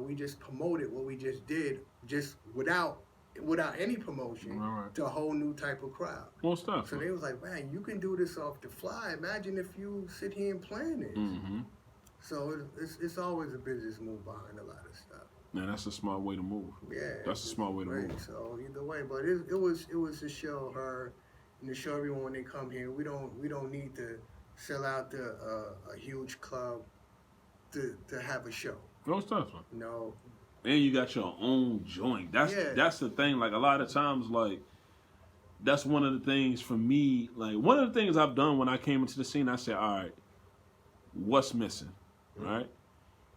we just promoted what we just did, just without any promotion, to a whole new type of crowd. Most definitely. So they was like, man, you can do this off the fly. Imagine if you sit here and plan this. So it's always a business move behind a lot of stuff. Man, that's a smart way to move. Yeah, that's a smart way to move. So either way, but it was to show her and to show everyone when they come here, we don't need to sell out a huge club to have a show. Most definitely. No. And you got your own joint. That's the thing. Like a lot of times, like that's one of the things for me. Like one of the things I've done when I came into the scene, I said, all right, what's missing, right?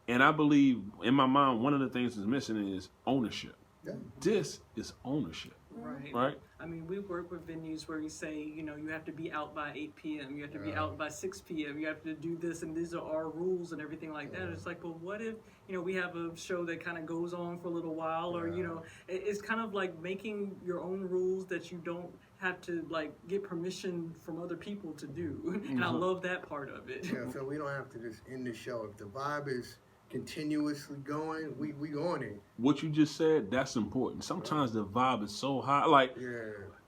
And I believe in my mind, one of the things that's missing is ownership. Yeah. This is ownership. Right. I mean, we work with venues where we say, you know, you have to be out by 8 p.m. You have to be out by 6 p.m. You have to do this, and these are our rules and everything like that. It's like, well, what if, you know, we have a show that kind of goes on for a little while, or, you know, it's kind of like making your own rules that you don't have to, like, get permission from other people to do. And I love that part of it. Yeah, so we don't have to just end the show. If the vibe is continuously going, we on it. What you just said, that's important. Sometimes the vibe is so high. Like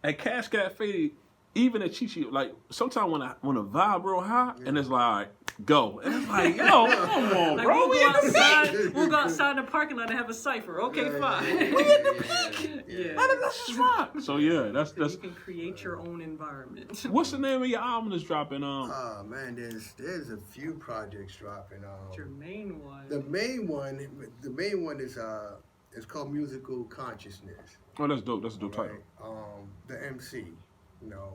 at Cash Cafe, even at Chi-Chi, like sometimes when a vibe real high, and it's like, all right, go. And it's like, yo, come on, like, bro. We'll go outside the parking lot and have a cipher. Okay, fine. We in the package. That's just rock. So that's you can create your own environment. What's the name of your album that's dropping? Oh man, there's a few projects dropping. What's your main one? The main one is it's called Musical Consciousness. Oh, that's dope. That's a dope title. The MC, you know,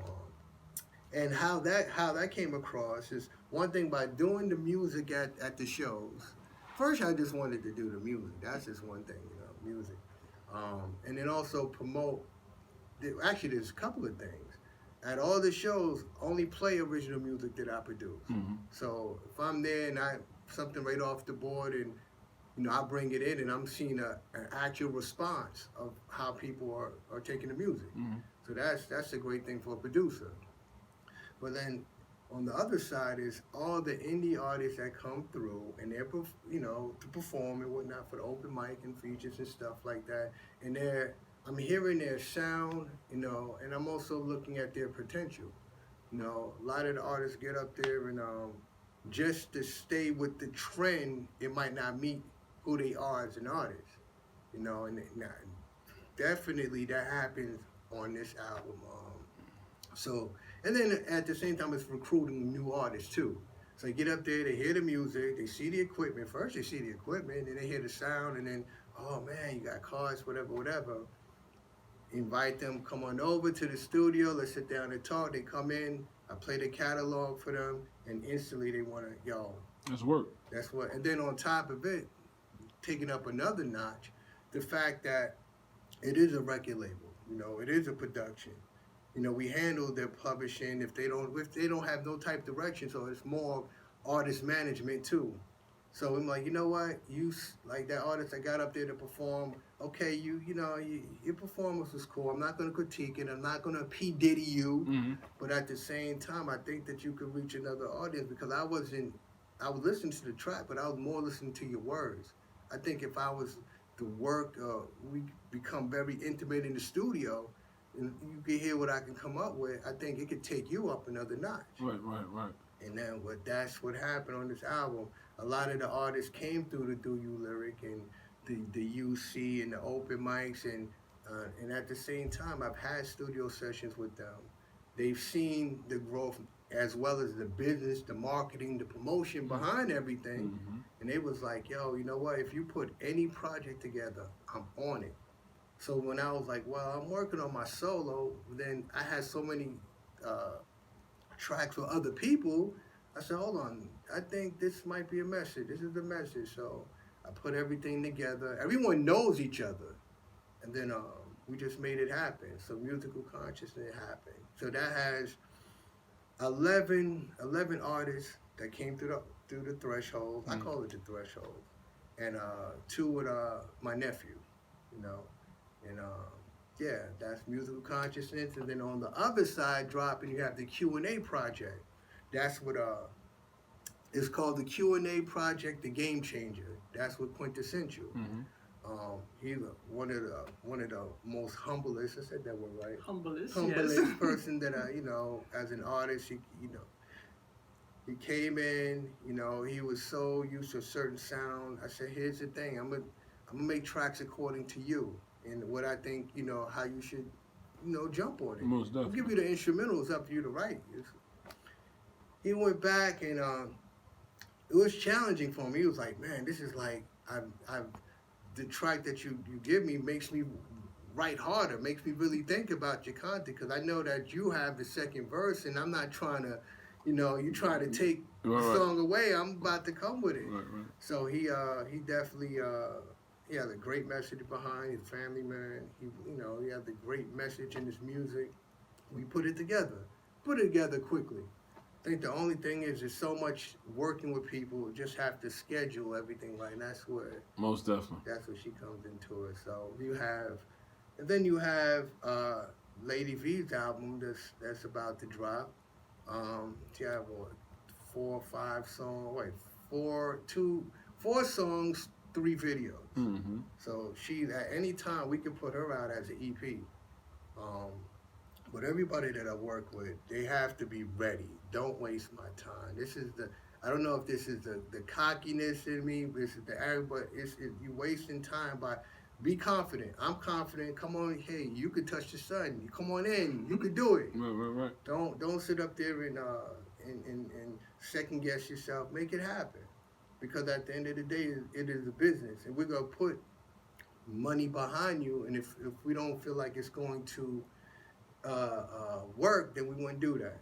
and how that came across is one thing by doing the music at the shows. First, I just wanted to do the music. That's just one thing, you know, music. And then also promote. Actually, there's a couple of things. At all the shows, only play original music that I produce. So if I'm there and something right off the board, and you know, I bring it in, and I'm seeing an actual response of how people are taking the music. So that's a great thing for a producer. But then on the other side is all the indie artists that come through, and they're, you know, to perform and whatnot for the open mic and features and stuff like that. And I'm hearing their sound, you know, and I'm also looking at their potential. You know, a lot of the artists get up there and just to stay with the trend, it might not meet who they are as an artist. You know, and definitely that happens on this album. So, and then at the same time, it's recruiting new artists too. So you get up there, they hear the music, they see the equipment. First they see the equipment, and they hear the sound, and then, oh man, you got cars, whatever. Invite them, come on over to the studio, let's sit down and talk. They come in, I play the catalog for them, and instantly they want to, yo. That's work. That's what, and then on top of it, taking up another notch, the fact that it is a record label, you know, it is a production. You know, we handle their publishing if they don't have no type direction, so it's more artist management too. So I'm like, you know what, you like that artist that got up there to perform. Okay, your performance was cool. I'm not gonna critique it. I'm not gonna P Diddy you, but at the same time, I think that you could reach another audience because I was listening to the track, but I was more listening to your words. I think if I was to work, we become very intimate in the studio, and you can hear what I can come up with. I think it could take you up another notch. Right. And then that's what happened on this album. A lot of the artists came through the Do You lyric and the UC and the open mics, and at the same time, I've had studio sessions with them. They've seen the growth as well as the business, the marketing, the promotion behind everything. And they was like, yo, you know what? If you put any project together, I'm on it. So when I was like, well, I'm working on my solo, then I had so many tracks with other people. I said, hold on, I think this might be a message. This is the message. So I put everything together. Everyone knows each other. And then we just made it happen. So Musical Consciousness happened. So that has 11 artists that came through the threshold. I call it the threshold. And 2 with my nephew, you know. And that's Musical Consciousness. And then on the other side, dropping, you have the Q&A project. That's what It's called the Q&A Project, the Game Changer. That's what Quintessential. He's one of the most humblest. I said that word right. Humblest Humblest person that I, as an artist, he came in. He was so used to a certain sound. I said, here's the thing. I'm gonna make tracks according to you and what I think. How you should, jump on it. Most definitely. I'll give you the instrumentals up to you to write. He went back and it was challenging for me. He was like, man, this is like the track that you give me makes me write harder, makes me really think about your content, because I know that you have the second verse, and I'm not trying to, you try to take the song away. I'm about to come with it. So he definitely he has a great message behind his family, man. He has a great message in his music. We put it together quickly. I think the only thing is there's so much working with people, just have to schedule everything right, and that's where most definitely she comes into it. So you have LadyVee's album that's about to drop. She have four songs, 3 videos. So she, at any time we can put her out as an EP. But everybody that I work with, they have to be ready. Don't waste my time. I don't know if this is the cockiness in me, this is the arrogance, but you wasting time by, be confident. I'm confident. Come on, hey, you could touch the sun. You come on in. You could do it. Right. Don't sit up there and second guess yourself. Make it happen. Because at the end of the day, it is a business, and we're gonna put money behind you. And if we don't feel like it's going to work, then we wouldn't do that.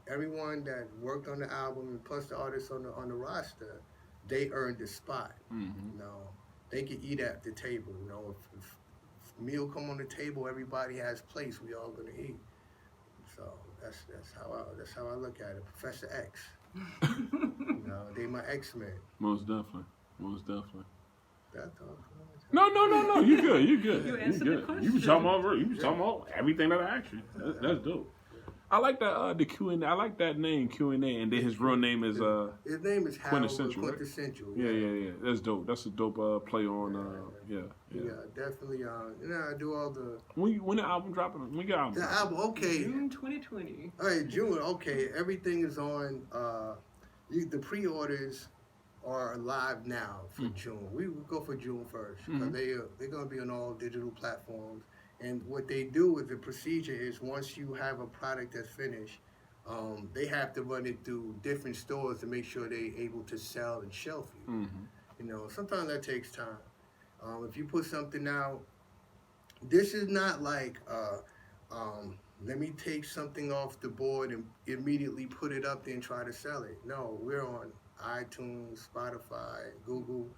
Everyone that worked on the album, and plus the artists on the roster, they earned a spot. They can eat at the table. If meal come on the table, everybody has place. We all gonna eat. So that's how I look at it. Professor X. They my X-Men. Most definitely. That's all. No. You good. You answered the question. You was talking about everything that I asked you. That's dope. I like that the Q&A. I like that name Q&A, and then his real name is his name is Quintessential. Quintessential. Right? Yeah. That's dope. That's a dope play on. Yeah, definitely. I do all the. When the album dropping? When your album? The album, okay. June 2020. All right, June. Okay, everything is on. The pre-orders are live now for June. We will go for June 1st because they're gonna be on all digital platforms. And what they do with the procedure is, once you have a product that's finished, they have to run it through different stores to make sure they're able to sell and shelf you. Sometimes that takes time. If you put something out, this is not like, let me take something off the board and immediately put it up there and try to sell it. No, we're on iTunes, Spotify, Google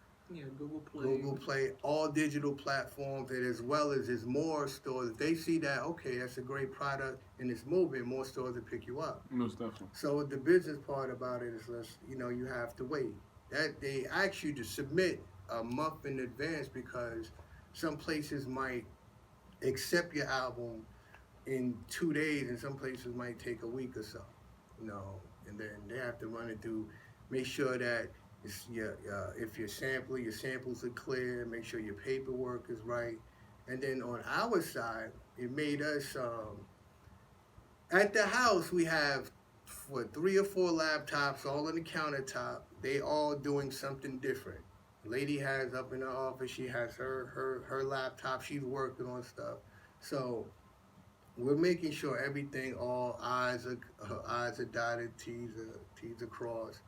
Play, all digital platforms, and as well as there's more stores. If they see that, okay, that's a great product and it's moving, more stores will pick you up. Most definitely. So the business part about it is, you have to wait. That they ask you to submit a month in advance, because some places might accept your album in 2 days, and some places might take a week or so. And then they have to run it through, make sure that if your samples are clear, make sure your paperwork is right. And then on our side, it made us, at the house, we have 3 or 4 laptops all on the countertop. They all doing something different. Lady has up in her office, she has her laptop, she's working on stuff. So we're making sure everything, all I's are dotted, T's are crossed,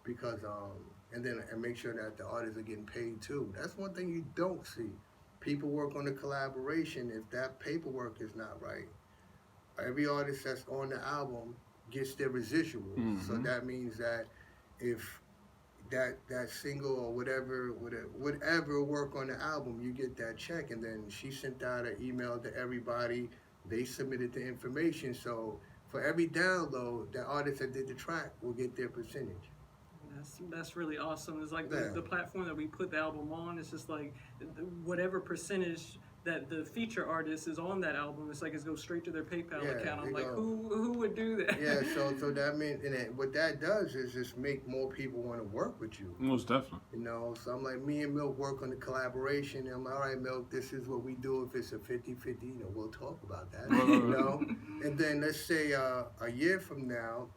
because and make sure that the artists are getting paid too. That's one thing you don't see. People work on the collaboration. If that paperwork is not right, every artist that's on the album gets their residuals. So that means that if that single or whatever work on the album, you get that check, and then she sent out an email to everybody. They submitted the information. So for every download, the artist that did the track will get their percentage. That's really awesome. It's like the platform that we put the album on. It's just like whatever percentage that the feature artist is on that album. It's like it goes straight to their PayPal account. I'm like, go. who would do that? Yeah, so that means, what that does is just make more people want to work with you. Most definitely. You know, so I'm like, me and Milk work on the collaboration. And I'm like, all right, Milk, this is what we do. If it's a 50-50, you know, we'll talk about that. You know, and then let's say a year from now,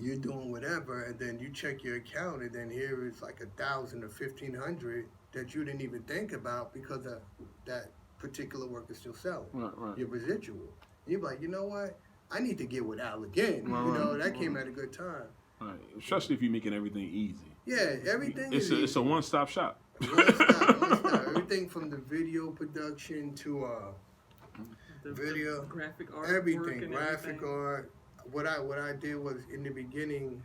you're doing whatever, and then you check your account, and then here is like 1,000 or 1,500 that you didn't even think about because of that particular work is still selling. Right. Your residual. You're like, you know what? I need to get with Al again. Right, you know, that came at a good time. Right. Especially if you're making everything easy. Yeah, everything It's a one-stop shop. One stop. Everything from the video production to The video, graphic art, everything, graphic art. What I did was in the beginning,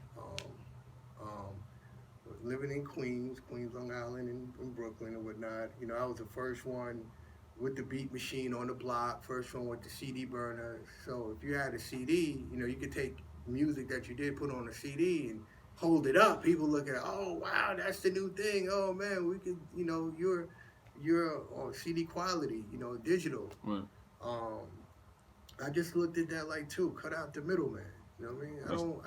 living in Queens, Long Island, and Brooklyn and whatnot. You know, I was the first one with the beat machine on the block, first one with the CD burner. So if you had a CD, you know, you could take music that you did put on a CD and hold it up. People look at, oh wow, that's the new thing. Oh man, we could, you know, you're CD quality, you know, digital. Right. I just looked at that like too, cut out the middleman. You know what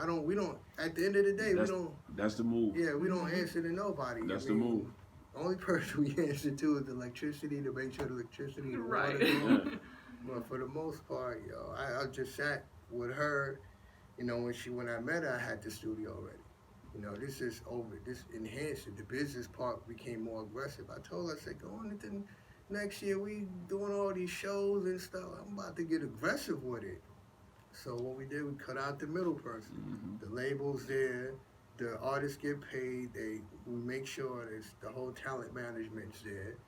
I mean? We don't, at the end of the day, we don't. That's the move. Yeah, we don't answer to nobody. That's the move. The only person we answer to is the electricity, to make sure the electricity, the Right. water goes. But for the most part, yo, I just sat with her. You know, when I met her, I had the studio already. You know, this enhanced it. The business part became more aggressive. I told her, I said, go on into next year, we doing all these shows and stuff. I'm about to get aggressive with it. So what we did, we cut out the middle person. Mm-hmm. The label's there, the artists get paid. We make sure the whole talent management's there,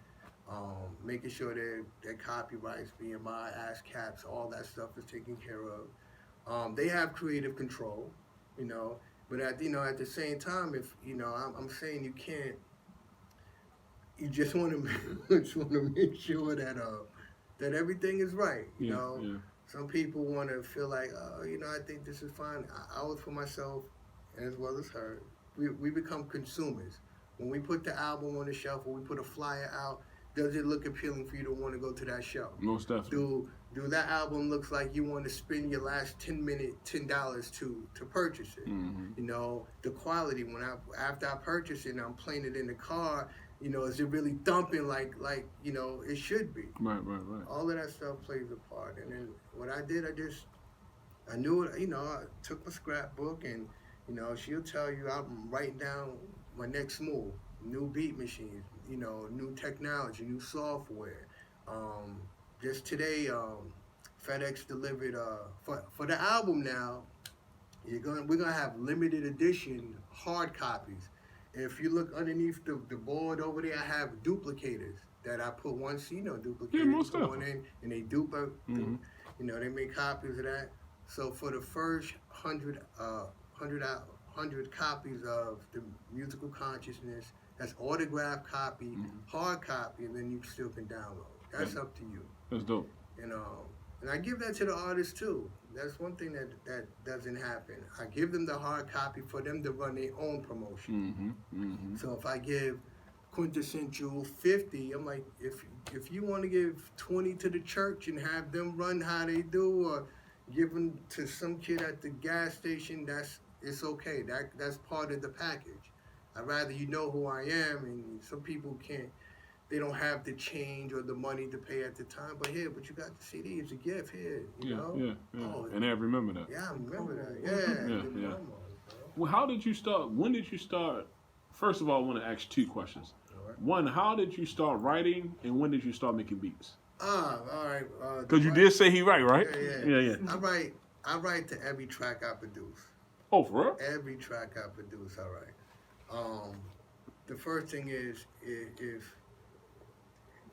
making sure their copyrights, BMI, ASCAPs, all that stuff is taken care of. They have creative control, you know, but at the same time, if you know, I'm saying you can't. You just want to make sure that everything is right, you know. Yeah. Some people want to feel like, oh, you know, I think this is fine. I was for myself, as well as her. We become consumers. When we put the album on the shelf, or we put a flyer out, does it look appealing for you to want to go to that show? Most definitely. Do that album looks like you want to spend your last $10 to purchase it? Mm-hmm. You know, the quality. After I purchase it and I'm playing it in the car, you know, is it really thumping like you know it should be? Right. All of that stuff plays a part. And then what I did, I knew it. You know, I took my scrapbook, and you know, she'll tell you I'm writing down my next move, new beat machines, you know, new technology, new software. Just today, FedEx delivered for the album now. We're gonna have limited edition hard copies. If you look underneath the board over there, I have duplicators that I put one duplicators. Yeah, most put one in, and they Mm-hmm. You know, they make copies of that. So for the first 100 copies of the Musical Consciousness, that's autographed copy, hard copy, and then you still can download. That's up to you. That's dope. And I give that to the artists too. That's one thing that doesn't happen. I give them the hard copy for them to run their own promotion. So if I give quintessential 50, I'm like, if you want to give 20 to the church and have them run how they do, or give them to some kid at the gas station, it's okay. That's part of the package. I'd rather you know who I am, and some people can't. They don't have the change or the money to pay at the time, but you got the CD. It's a gift here, you know? Yeah. Oh, And I remember that. yeah, I remember that. Yeah. Well, how did you start? When did you start? First of all, I want to ask two questions. All right. One, how did you start writing, and when did you start making beats? All right. Because you did say he write, right? Yeah. I write to every track I produce. Oh, for real? Every track I produce, I write. The first thing is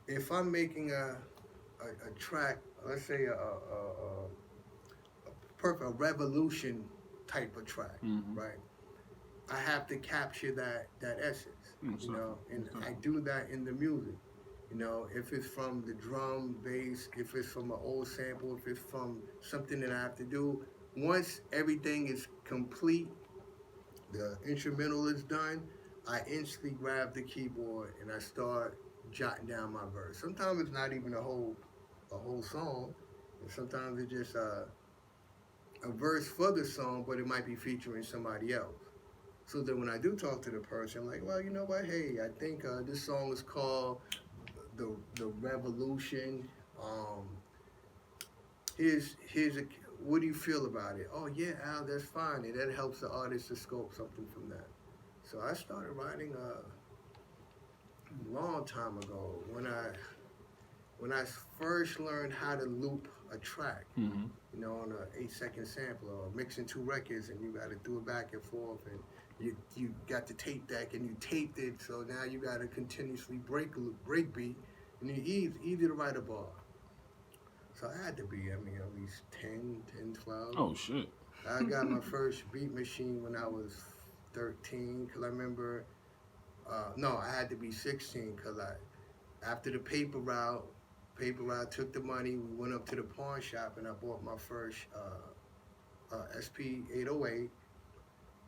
if I'm making a track, let's say a revolution type of track, right? I have to capture that essence, you know, and I do that in the music. You know, if it's from the drum, bass, if it's from an old sample, if it's from something that I have to do, once everything is complete, the instrumental is done, I instantly grab the keyboard and I start jotting down my verse. Sometimes it's not even a whole song, and sometimes it's just a verse for the song, but it might be featuring somebody else. So then when I do talk to the person, I'm like, well, you know what? Hey, I think this song is called the Revolution. Here's what do you feel about it? Oh yeah, Al, that's fine, and that helps the artist to scope something from that. So I started writing a long time ago when I first learned how to loop a track, Mm-hmm. you know, on a 8-second sampler or mixing 2 records, and you got to do it back and forth, and you got the tape deck and you taped it, so now you got to continuously break beat, and it's easy to write a bar. So I had to be, I mean, at least 10, 12. Oh shit. I got my first beat machine when I was 13, because I remember, no, I had to be 16, because after the paper route took the money, we went up to the pawn shop, and I bought my first SP 808,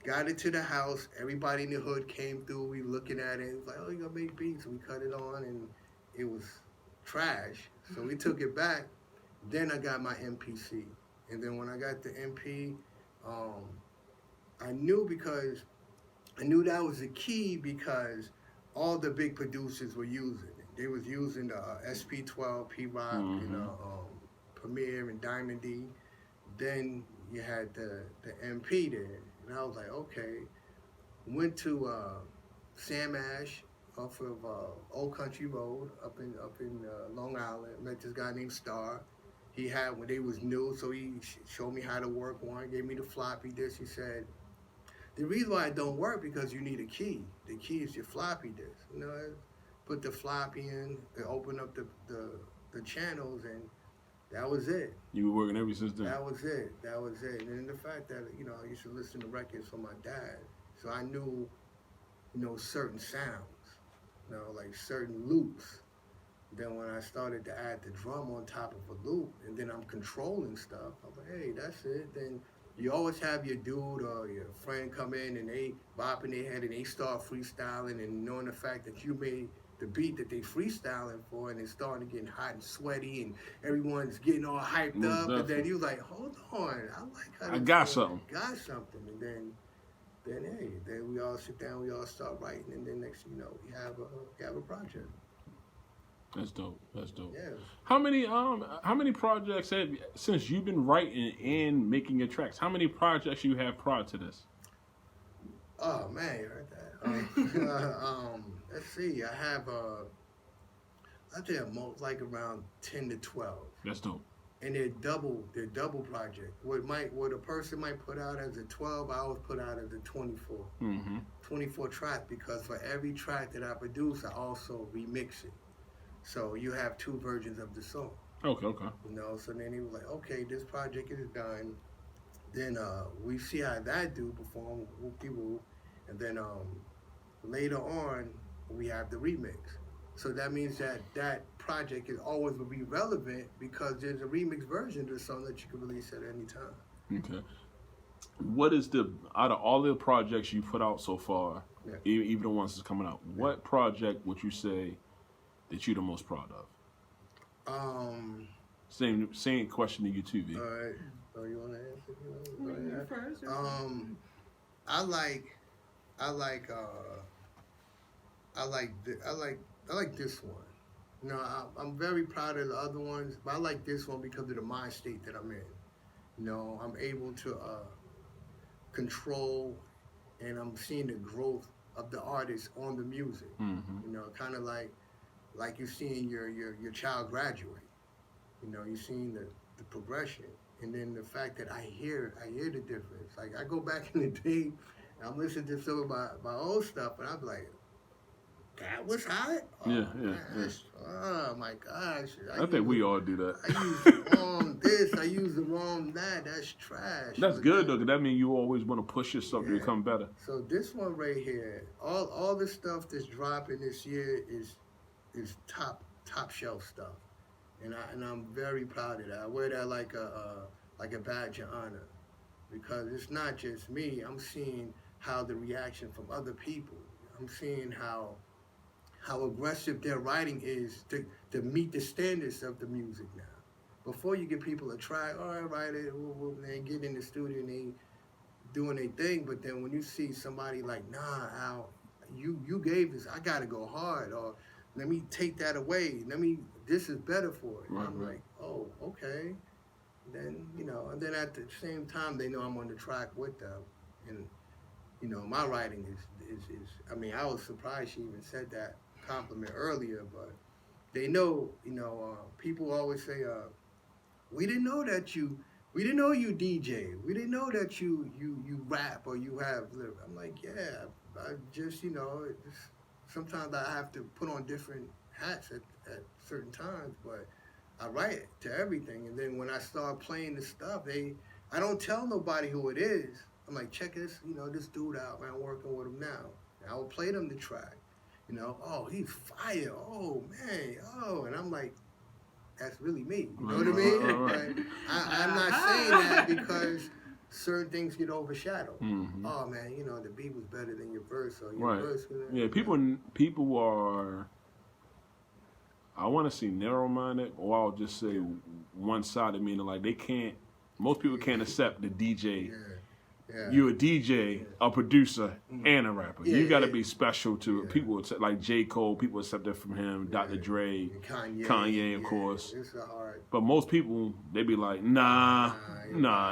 got it to the house, everybody in the hood came through, we looking at it, it was like, oh, you gonna make beats, we cut it on, and it was trash, so we took it back. Then I got my MPC, and then when I got the MP, I knew that was the key, because all the big producers were using it. They was using the SP12, P-Rock, Mm-hmm. you know, Premier and Diamond D. Then you had the MP there, and I was like, okay. Went to Sam Ash off of Old Country Road up in Long Island. Met this guy named Star. He had, when they was new, so he showed me how to work one, gave me the floppy disk. He said, the reason why it don't work because you need a key. The key is your floppy disk. You know, put the floppy in, open up the channels, and that was it. You were working ever since then. That was it. And then the fact that, you know, I used to listen to records from my dad, so I knew, you know, certain sounds, you know, like certain loops. Then when I started to add the drum on top of a loop, and then I'm controlling stuff, I'm like, hey, that's it. Then you always have your dude or your friend come in and they bopping their head and they start freestyling, and knowing the fact that you made the beat that they freestyling for, and it's starting to get hot and sweaty, and everyone's getting all hyped Most up. definitely. And then you like, hold on, I like how I this got thing something. got something. And then we all sit down, we all start writing, and then next thing you know, we have a project. That's dope. That's dope. Yeah. How many projects since you've been writing and making your tracks? How many projects you have prior to this? Oh man, you heard that. Let's see. I have I think like around 10 to 12. That's dope. And they're double project. What a person might put out as a 12, I always put out as a 24. Mm-hmm. 24 track, because for every track that I produce, I also remix it. So you have 2 versions of the song. Okay. You know, so then he was like, okay, this project is done. Then we see how that do perform, whoop-de-whoop. And then later on, we have the remix. So that means that project is always will be relevant, because there's a remix version of the song that you can release at any time. Okay. What is out of all the projects you put out so far, Yeah. even the ones that's coming out, what project would you say that you're the most proud of? Same question to you too, V. All right. Oh, you want to answer? You first. I like this one. You know, I'm very proud of the other ones, but I like this one because of the mind state that I'm in. You know, I'm able to control, and I'm seeing the growth of the artist on the music. Mm-hmm. You know, kind of like you're seeing your child graduate. You know, you're seeing the progression, and then the fact that I hear the difference. Like I go back in the day, and I'm listening to some of my old stuff, and I'm like, that was hot. Oh, Yeah. Oh my gosh. I think we all do that. I use the wrong this. I use the wrong that. That's trash. That's good though, because that means you always want to push yourself to become better. So this one right here, all the stuff that's dropping this year is top shelf stuff, and I'm very proud of that. I wear that like a badge of honor, because it's not just me. I'm seeing how the reaction from other people. I'm seeing how how aggressive their writing is to meet the standards of the music now. Before you give people a track, all right, write it, they get in the studio and they doing their thing, but then when you see somebody like, nah, Al, you gave this, I gotta go hard, or let me take that away, this is better for it. Right, I'm like, oh, okay. Then, and then at the same time, they know I'm on the track with them. And, my writing is I mean, I was surprised she even said that compliment earlier, but they know, people always say, we didn't know you DJ. We didn't know that you rap or you have lyrics. I'm like, yeah, I just, sometimes I have to put on different hats at certain times, but I write it to everything. And then when I start playing the stuff, I don't tell nobody who it is. I'm like, check this, this dude out, man, I'm working with him now. And I will play them the track, oh, he's fire, oh, man, oh. And I'm like, that's really me, you know what I mean? Right. Like, I'm not saying that because certain things get overshadowed. Mm-hmm. Oh, man, the beat was better than your verse, or your verse. Yeah, people are, I want to say narrow-minded, or I'll just say one-sided, meaning like most people can't accept the DJ. Yeah. Yeah. You're a DJ, a producer, and a rapper. You got to be special to people. Like J. Cole, people accept that from him. Dr. Dre, Kanye, of course. It's a hard. But most people, they be like, nah,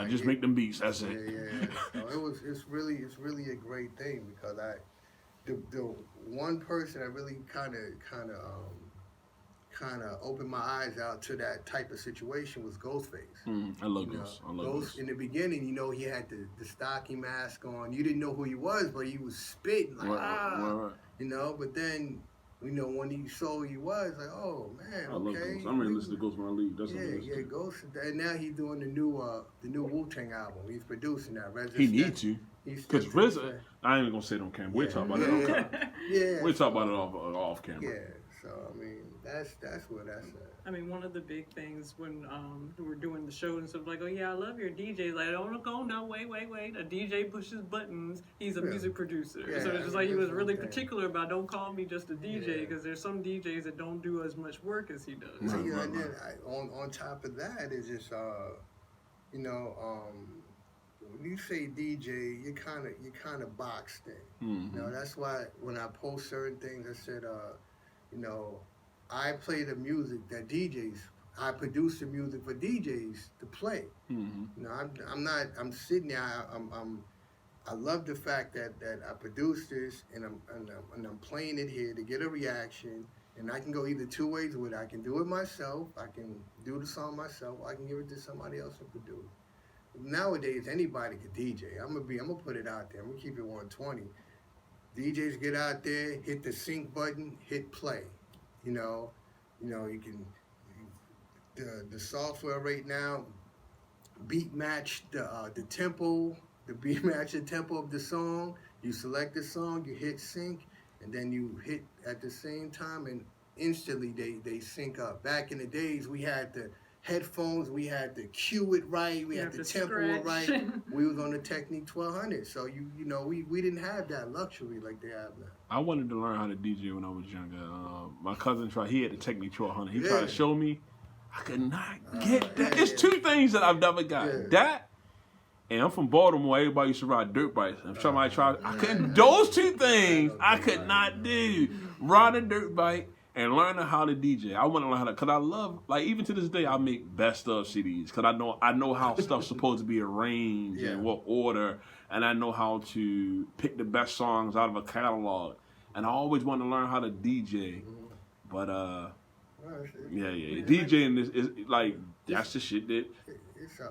just make them beats. That's it. Yeah. So it's really a great thing because the one person that really kind of opened my eyes out to that type of situation was Ghostface. I love Ghost. I love Ghost. In the beginning, he had the stocky mask on. You didn't know who he was, but he was spitting like, right. But then, when he saw who he was, like, oh, man, I love Ghost. I'm ready to listen to Ghost when I leave. That's Ghost. And now he's doing the new Wu-Tang album. He's producing that. He needs to. Because RZA, I ain't even going to say it on camera. We'll talk about it on camera. Yeah. We'll talk about it off camera. Yeah. So, I mean, that's where that's at. I mean, one of the big things when we were doing the show and stuff, like, oh yeah, I love your DJ. Like, don't go, no, wait. A DJ pushes buttons. He's a music producer. So it's just like he was really particular about don't call me just a DJ because there's some DJs that don't do as much work as he does. And then on top of that is just when you say DJ, you kind of boxed in. Mm-hmm. That's why when I post certain things, I said, I play the music that I produce the music for DJs to play. Mm-hmm. I'm sitting there, I love the fact that I produce this and I'm playing it here to get a reaction, and I can go either two ways with it. I can do it myself, I can do the song myself, or I can give it to somebody else to produce. Nowadays, anybody can DJ. I'm gonna put it out there. I'm gonna keep it 120. DJs get out there, hit the sync button, hit play. You can the software right now beat match the tempo, beat match the tempo of the song. You select the song, you hit sync, and then you hit at the same time, and instantly they sync up. Back in the days, we had the headphones, we had to cue it right, we had the tempo right. We was on the Technique 1200, so we didn't have that luxury like they have now. I wanted to learn how to DJ when I was younger. My cousin he had the Technique 1200. He tried to show me. I could not get that. It's two things that I've never got. Yeah. That, and I'm from Baltimore. Everybody used to ride dirt bikes. If somebody tried, I couldn't. Those two things I could not do. Ride a dirt bike and learning how to DJ. I want to learn how to, because I love, like, even to this day, I make best of CDs because I know how stuff's supposed to be arranged and what order, and I know how to pick the best songs out of a catalog. And I always want to learn how to DJ, but DJing is like that's the shit that. It's an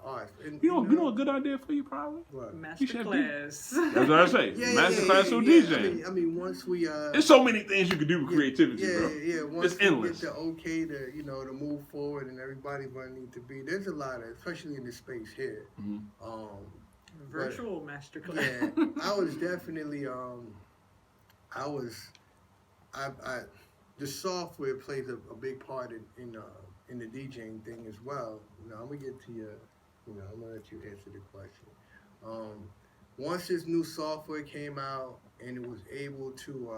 art. And, you know a good idea for you probably? What? Masterclass. That's what I say. Masterclass on DJing. I mean, once we there's so many things you can do with creativity, bro. Once it's endless. We get the okay to move forward, and everybody's gonna need to be. There's a lot of, especially in this space here. Mm-hmm. Virtual masterclass. Yeah, I was definitely the software plays a big part in the DJing thing as well. I'm gonna get to your, I'm gonna let you answer the question. Once this new software came out and it was able to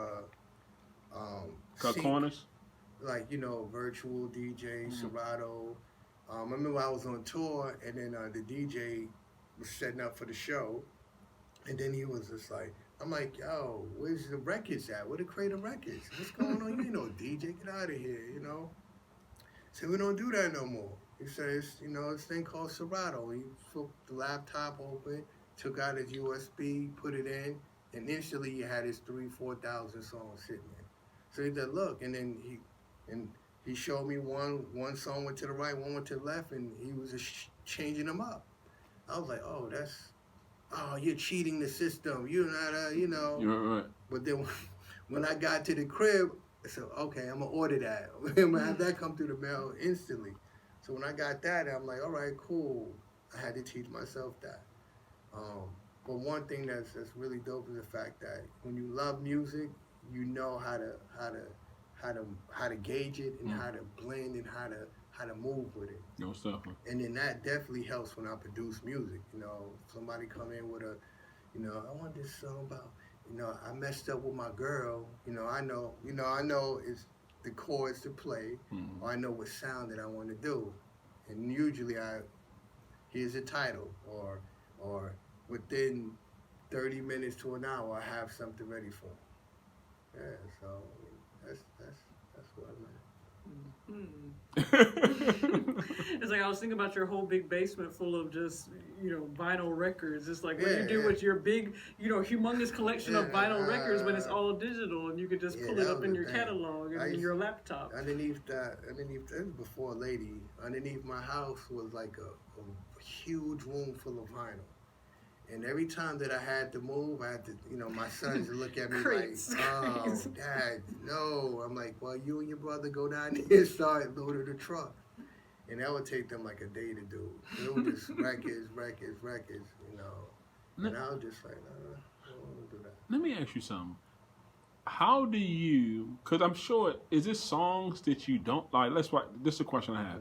Cut corners. Like, you know, virtual DJ, Serato. I remember I was on tour, and then the DJ was setting up for the show, and then he was just like, I'm like, yo, where's the records at? Where the crate of records? What's going on? You ain't no DJ, get out of here, you know? He said, we don't do that no more. He says, you know, this thing called Serato. He took the laptop open, took out his USB, put it in, and instantly he had his 4,000 songs sitting there. So he said, look, and then he showed me one song went to the right, one went to the left, and he was just changing them up. I was like, oh, you're cheating the system. You're not, you know. You're right. But then when I got to the crib, I said, okay, I'm going to order that. I'm going to have that come through the mail instantly. So when I got that, I'm like, all right, cool. I had to teach myself that. But one thing that's really dope is the fact that when you love music, you know how to gauge it and how to blend and how to move with it. No stuff. And then that definitely helps when I produce music. You know, somebody come in with I want this song about, I messed up with my girl. I know it's the chords to play, or I know what sound that I want to do. And usually here's a title, or within 30 minutes to an hour, I have something ready for them. Yeah, so that's what I meant. It's like I was thinking about your whole big basement full of just vinyl records. It's like what do you do with your big humongous collection of vinyl records when it's all digital and you could just pull it up in your catalog and in your laptop. Underneath it was before Lady. Underneath my house was like a huge room full of vinyl. And every time that I had to move, I had to, my sons would look at me like, oh, Dad, no. I'm like, well, you and your brother go down there and start loading the truck. And that would take them like a day to do. It was just records, And I was just like, I don't want to do that. Let me ask you something. How do you, because I'm sure, is this songs that you don't, like, this is a question I have.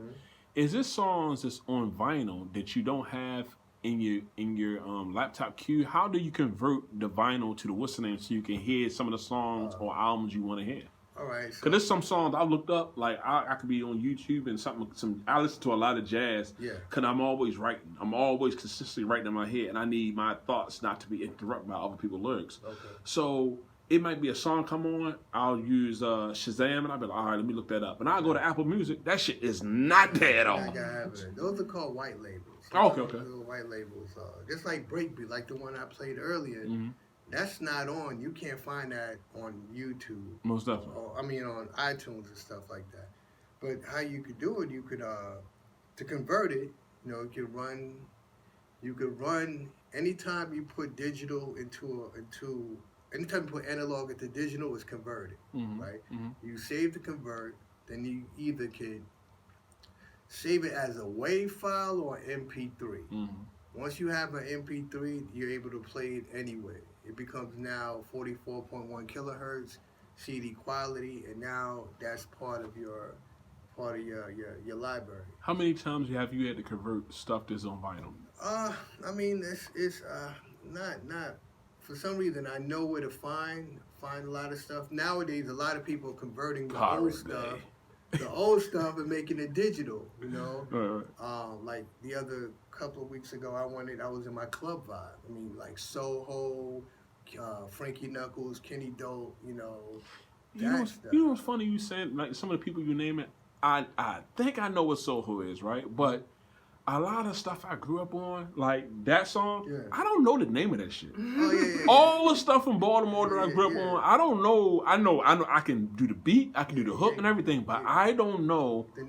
Is this songs that's on vinyl that you don't have in your laptop queue? How do you convert the vinyl to the name so you can hear some of the songs or albums you want to hear? All right. Because there's some songs I looked up, like I could be on YouTube and I listen to a lot of jazz. Yeah. Because I'm always writing. I'm always consistently writing in my head, and I need my thoughts not to be interrupted by other people's lyrics. Okay. So it might be a song come on, I'll use Shazam, and I'll be like, all right, let me look that up. And I'll go to Apple Music. That shit is not there at all. Those are called white labels. Oh, okay. Little white labels. Just like Breakbeat, like the one I played earlier. That's not on. You can't find that on YouTube. Most definitely. On iTunes and stuff like that. But how you could do it, you could to convert it. You could run anytime you put digital anytime you put analog into digital, it's converted, right? You save the convert, then you either could save it as a WAV file or MP3. Once you have an MP3, you're able to play it anyway. It becomes now 44.1 kilohertz CD quality, and now that's part of your library. How many times have you had to convert stuff that's on vinyl? It's not. For some reason, I know where to find a lot of stuff. Nowadays, a lot of people are converting the old stuff and making it digital, Right. Like the other couple of weeks ago, I was in my club vibe. Like Soho, Frankie Knuckles, Kenny Dope, that stuff. You know what's funny? You said, like, some of the people you name it, I think I know what Soho is, right? But a lot of stuff I grew up on, like that song, I don't know the name of that shit. Oh, yeah. All the stuff from Baltimore that I grew up on, I don't know. I know I can do the beat, I can do the hook and everything, but I don't know the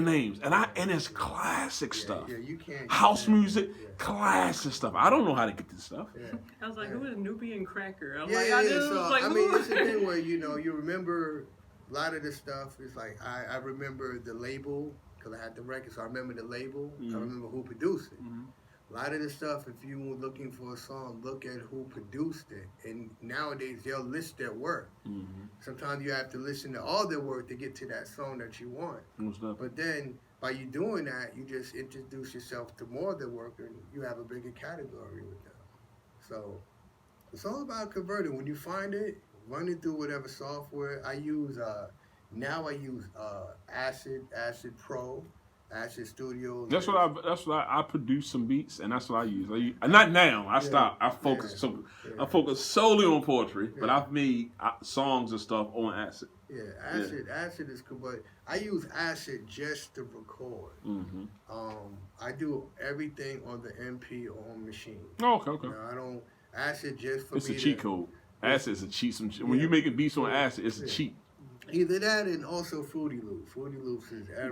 names. And it's classic stuff. Yeah, you can't. House music, classic stuff. I don't know how to get this stuff. Yeah. I was like, who is Nubian Cracker? It's the thing where, you remember a lot of this stuff. It's like, I remember the label, because I had the record, so I remember the label. I remember who produced it. A lot of the stuff, if you were looking for a song, look at who produced it. And nowadays, they'll list their work. Sometimes you have to listen to all their work to get to that song that you want. But then, by you doing that, you just introduce yourself to more of their work, and you have a bigger category with them. So it's all about converting. When you find it, running through whatever software I use. Now I use Acid Pro, Acid Studios. That's what I produce some beats, and that's what I use. Not now. I stopped. I focus I focus solely on poetry, but I've made songs and stuff on Acid. Yeah, Acid is cool, but I use Acid just to record. Mm-hmm. I do everything on the MP or on machine. Oh, okay. You know, I don't Acid just for it's me. It's a cheat code. Acid is a cheat. When you're making beats on Acid, it's a cheat. Either that and also Fruity Loops. Fruity Loops is a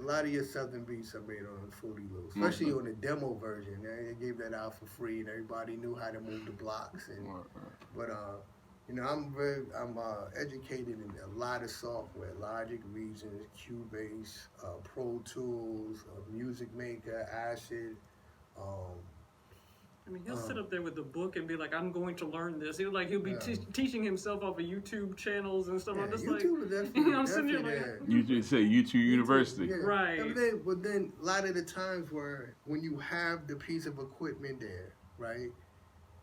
lot of your Southern beats are made on Fruity Loops, especially on the demo version. They gave that out for free, and everybody knew how to move the blocks. But you know, I'm educated in a lot of software: Logic, Reasons, Cubase, Pro Tools, Music Maker, Acid. I mean, he'll sit up there with the book and be like, "I'm going to learn this." He'll be teaching himself off of YouTube channels and stuff. I'm just YouTube like, I'm sitting here like, you say YouTube University, right? But then a lot of the times when you have the piece of equipment there, right?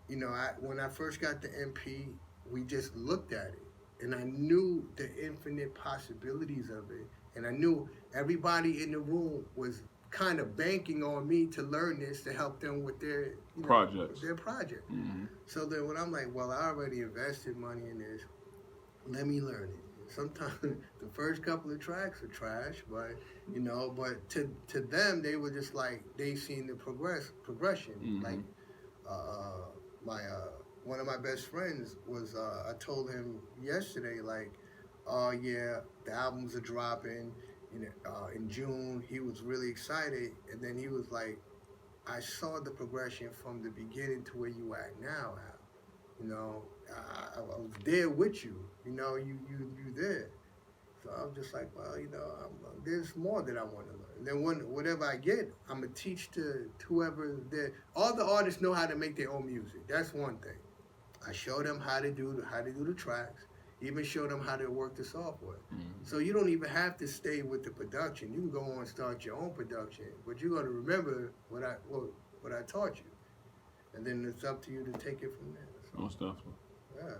You know, when I first got the MP, we just looked at it, and I knew the infinite possibilities of it, and I knew everybody in the room was kind of banking on me to learn this to help them with their project. Mm-hmm. So then when I'm like, well, I already invested money in this, let me learn it. Sometimes the first couple of tracks are trash, but to them they were just like they seen the progression. Mm-hmm. Like one of my best friends was I told him yesterday, like, oh yeah, the albums are dropping. In June, he was really excited, and then he was like, I saw the progression from the beginning to where you at now, Al. You know, I was there with you. You know, you there. So I was just like, well, there's more that I want to learn. And then whatever I get, I'm going to teach to whoever there. All the artists know how to make their own music. That's one thing. I show them how to do the tracks. Even show them how to work the software. Mm-hmm. So you don't even have to stay with the production. You can go on and start your own production, but you're going to remember what I taught you, and then it's up to you to take it from there. So, most definitely. Yeah.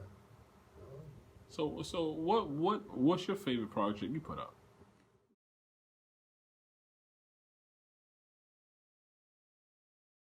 So what's your favorite project you put up?